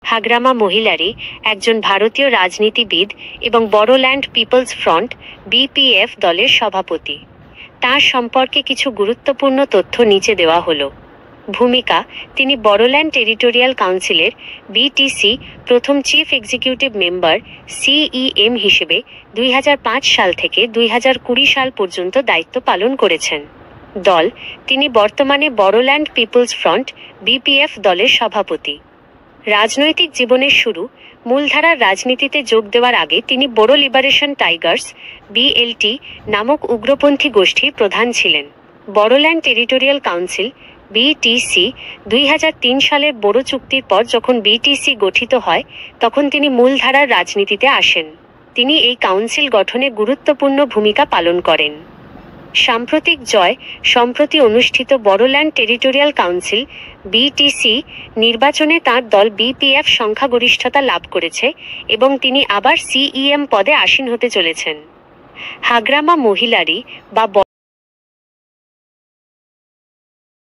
হাগ্রামা মহিলারি একজন ভারতীয় রাজনীতিবিদ এবং বড়োল্যান্ড পিপলস ফ্রন্ট (বিপিএফ) দলের সভাপতি। তাঁর সম্পর্কে কিছু গুরুত্বপূর্ণ তথ্য নিচে দেওয়া হলো। ভূমিকা: তিনি বড়োল্যান্ড টেরিটোরিয়াল কাউন্সিলের (বিটিসি) প্রথম চিফ এক্সিকিউটিভ মেম্বার (সিইএম) হিসেবে 2005 সাল থেকে 2020 সাল পর্যন্ত দায়িত্ব পালন করেছেন। দল: তিনি বর্তমানে বড়োল্যান্ড পিপলস ফ্রন্ট (বিপিএফ) দলের সভাপতি। রাজনৈতিক জীবনের শুরু: মূলধারার রাজনীতিতে যোগ দেওয়ার আগে তিনি বোড়ো লিবারেশন টাইগার্স (বিএলটি) নামক উগ্রপন্থী গোষ্ঠীর প্রধান ছিলেন। বড়োল্যান্ড টেরিটোরিয়াল কাউন্সিল (বিটিসি) 2003 সালের বোড়ো চুক্তির পর যখন বিটিসি গঠিত হয়, তখন তিনি মূলধারার রাজনীতিতে আসেন। তিনি এই কাউন্সিল গঠনে গুরুত্বপূর্ণ ভূমিকা পালন করেন। সাম্প্রতিক জয়: সম্প্রতি অনুষ্ঠিত বড়োল্যান্ড টেরিটোরিয়াল কাউন্সিল (বিটিসি) নির্বাচনে তাঁর দল বিপিএফ সংখ্যাগরিষ্ঠতা লাভ করেছে এবং তিনি আবার সিইএম পদে আসীন হতে চলেছেন। হাগ্রামা মহিলারি বা